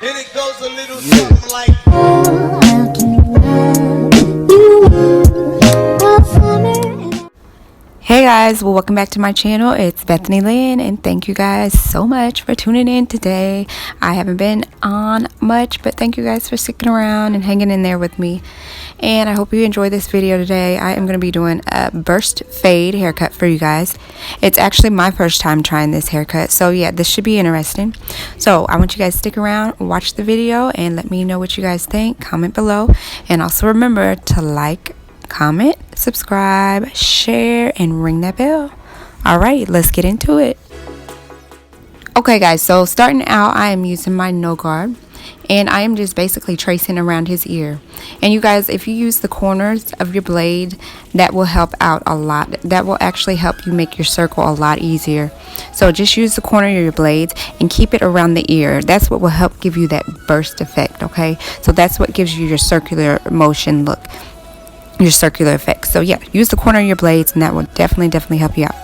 And it goes a little something like. Hey guys, well, welcome back to my channel. It's Bethany Lynn, and thank you guys so much for tuning in today. I haven't been on much, but thank you guys for sticking around and hanging in there with me. And I hope you enjoy this video today. I am going to be doing a burst fade haircut for you guys. It's actually my first time trying this haircut, so yeah, this should be interesting. So I want you guys to stick around, watch the video, and let me know what you guys think. Comment below, and also remember to like, comment, subscribe, share, and ring that bell. All right, let's get into it. Okay guys, so starting out, I am using my no guard, and I am just basically tracing around his ear. And you guys, if you use the corners of your blade, that will help out a lot. That will actually help you make your circle a lot easier. So just use the corner of your blades and keep it around the ear. That's what will help give you that burst effect, okay? So that's what gives you your circular motion look, your circular effect. So yeah, use the corner of your blades, and that will definitely help you out.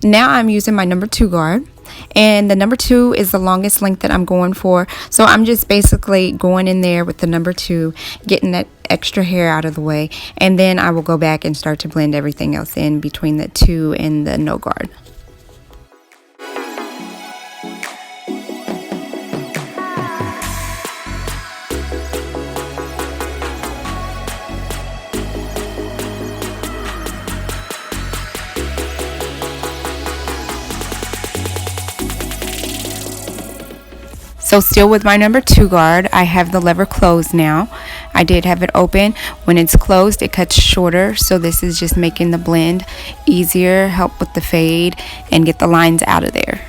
Now I'm using my number 2 guard, and the number 2 is the longest length that I'm going for. So I'm just basically going in there with the number 2, getting that extra hair out of the way, and then I will go back and start to blend everything else in between the 2 and the no guard. So still with my number 2 guard, I have the lever closed now. I did have it open. When it's closed, it cuts shorter. So this is just making the blend easier, help with the fade, and get the lines out of there.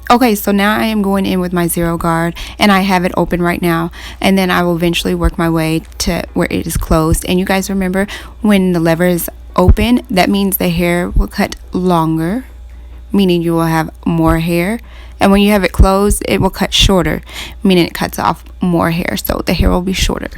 Okay, so now I am going in with my 0 guard, and I have it open right now, and then I will eventually work my way to where it is closed. And you guys remember, when the lever is open, that means the hair will cut longer, meaning you will have more hair, and when you have it closed, it will cut shorter, meaning it cuts off more hair, so the hair will be shorter.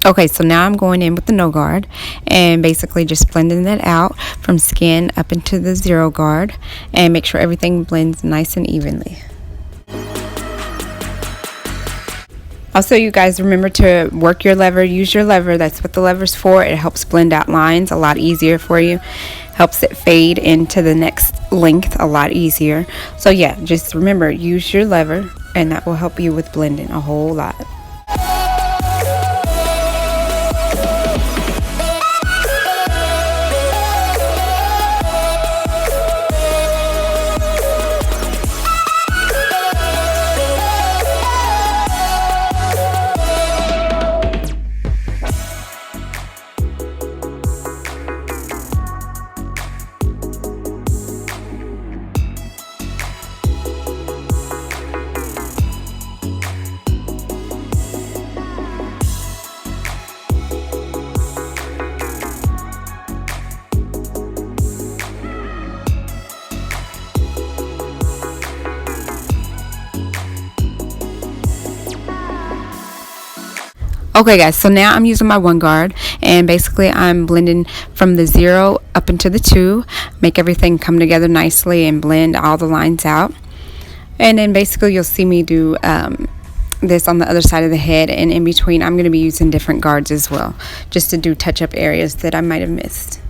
Okay, so now I'm going in with the no guard and basically just blending that out from skin up into the 0 guard, and make sure everything blends nice and evenly. Also, you guys remember to work your lever, use your lever. That's what the lever's for. It helps blend out lines a lot easier for you. Helps it fade into the next length a lot easier. So yeah, just remember, use your lever, and that will help you with blending a whole lot. Okay guys, so now I'm using my 1 guard, And basically I'm blending from the 0 up into the 2, make everything come together nicely and blend all the lines out. And then basically you'll see me do this on the other side of the head, and in between I'm going to be using different guards as well, just to do touch up areas that I might have missed.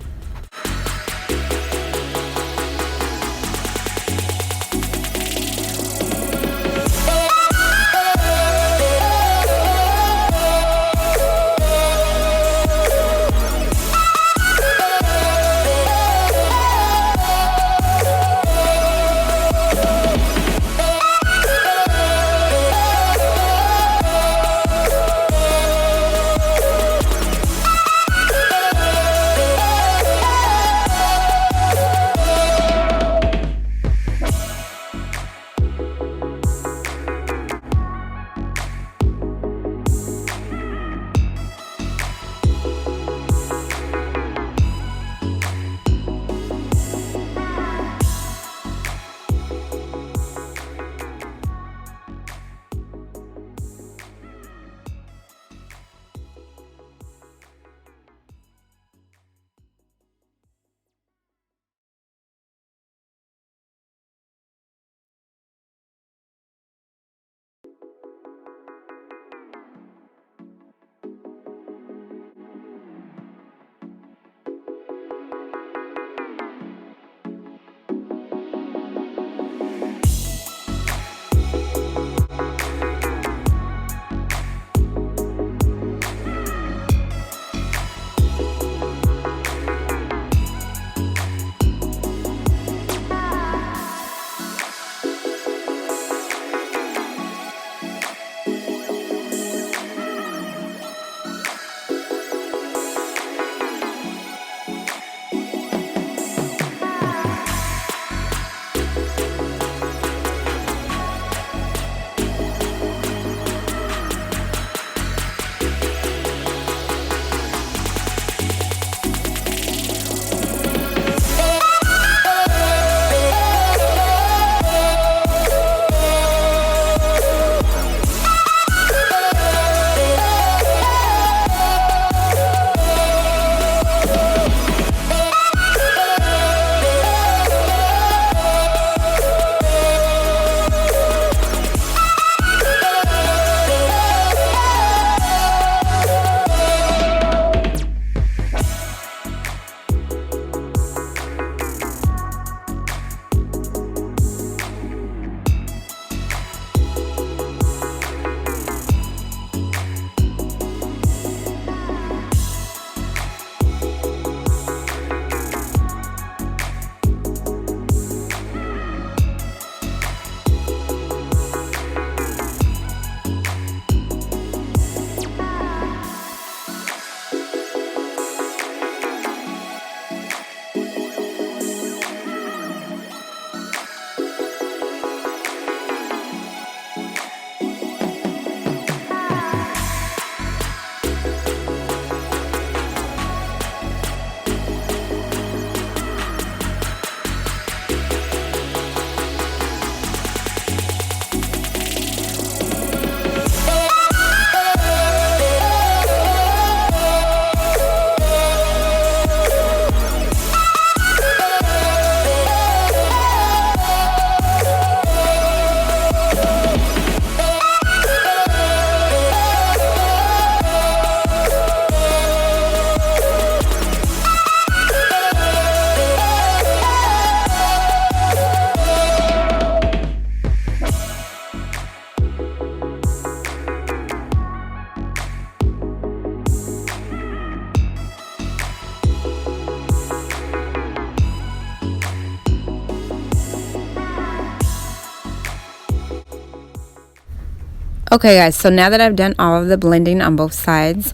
Okay guys, so now that I've done all of the blending on both sides,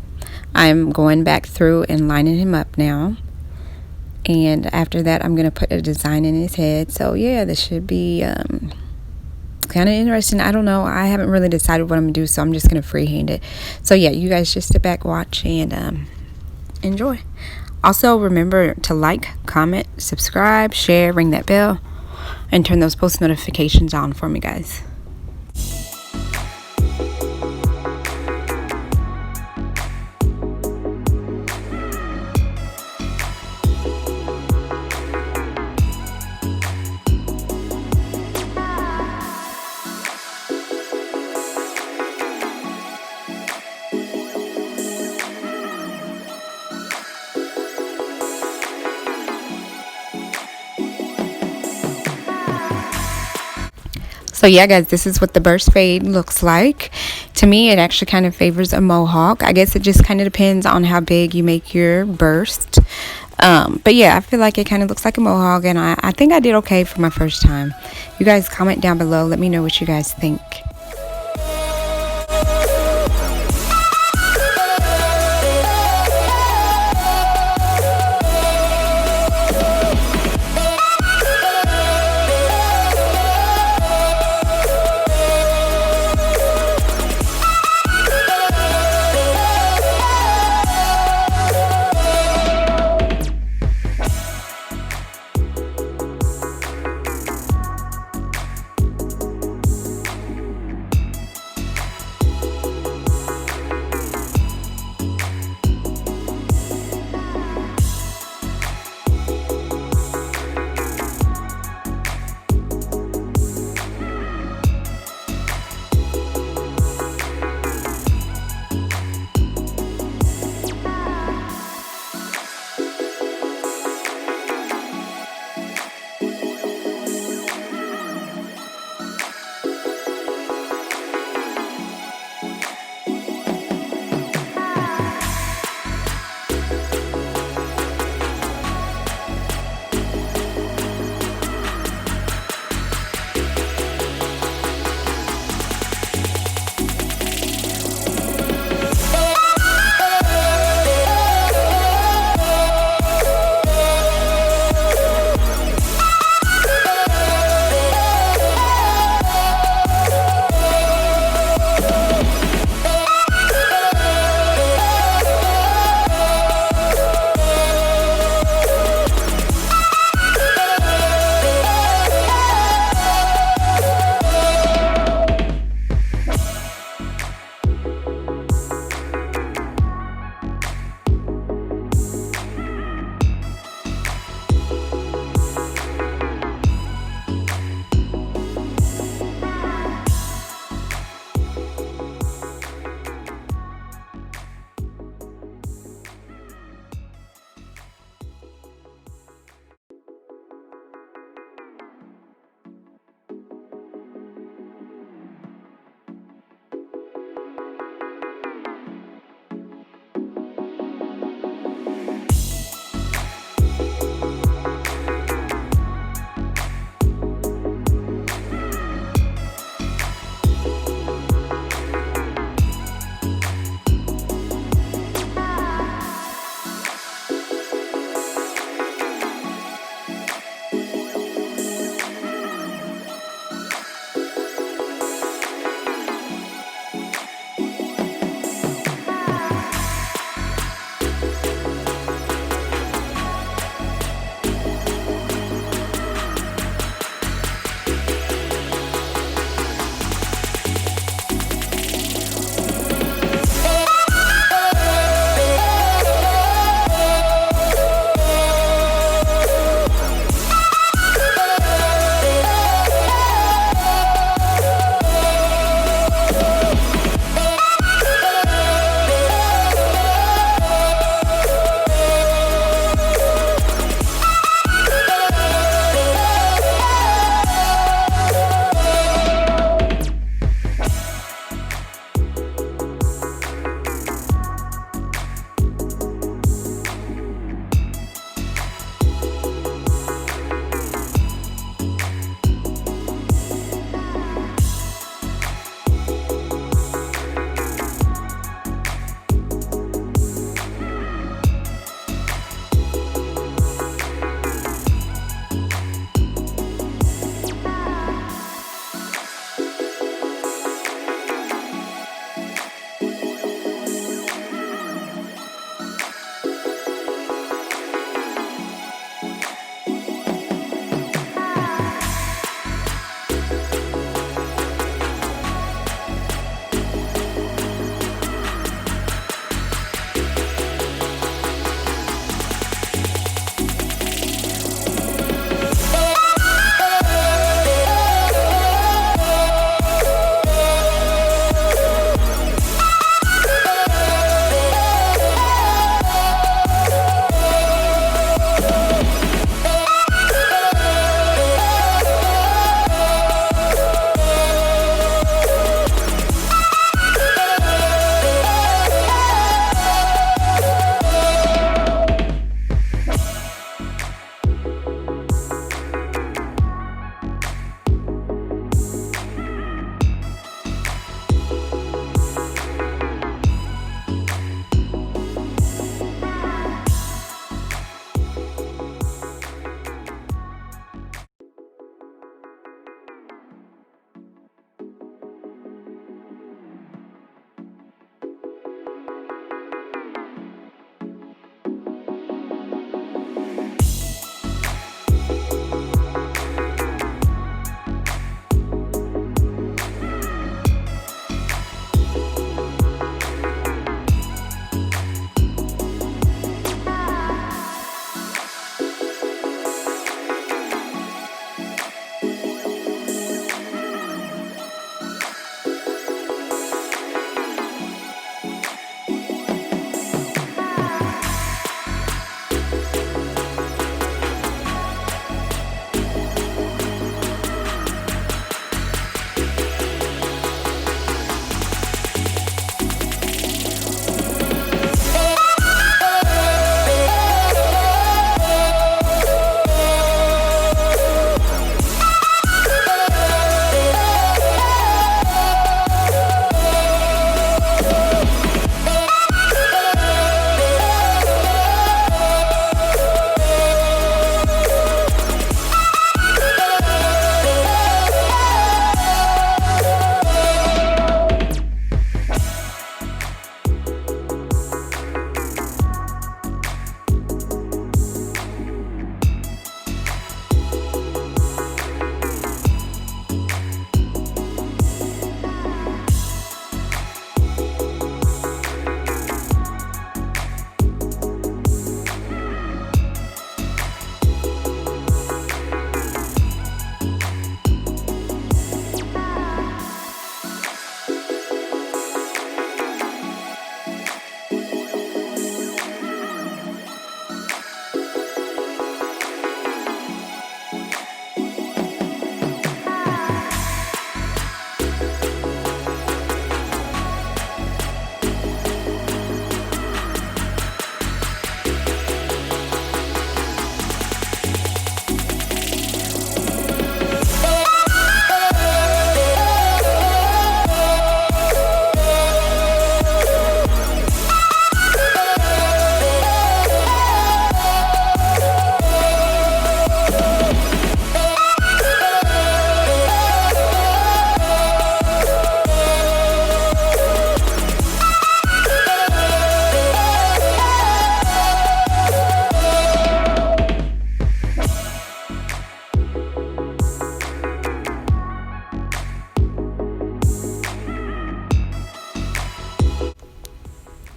I'm going back through and lining him up now. And after that, I'm going to put a design in his head. So yeah, this should be kind of interesting. I don't know. I haven't really decided what I'm going to do, so I'm just going to freehand it. So yeah, you guys just sit back, watch, and enjoy. Also, remember to like, comment, subscribe, share, ring that bell, and turn those post notifications on for me, guys. So yeah, guys, this is what the burst fade looks like. To me, it actually kind of favors a mohawk. I guess it just kind of depends on how big you make your burst. But yeah, I feel like it kind of looks like a mohawk, and I think I did okay for my first time. You guys comment down below. Let me know what you guys think.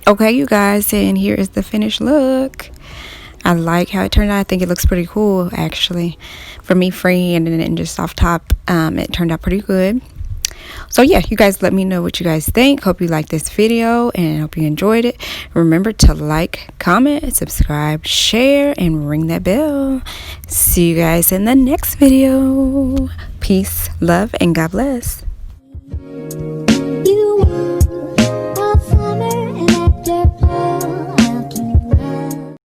Okay, you guys, and here is the finished look. I like how it turned out. I think it looks pretty cool, actually. For me, freehanding it and just off top, it turned out pretty good. So yeah, you guys let me know what you guys think. Hope you liked this video and hope you enjoyed it. Remember to like, comment, subscribe, share, and ring that bell. See you guys in the next video. Peace, love, and God bless.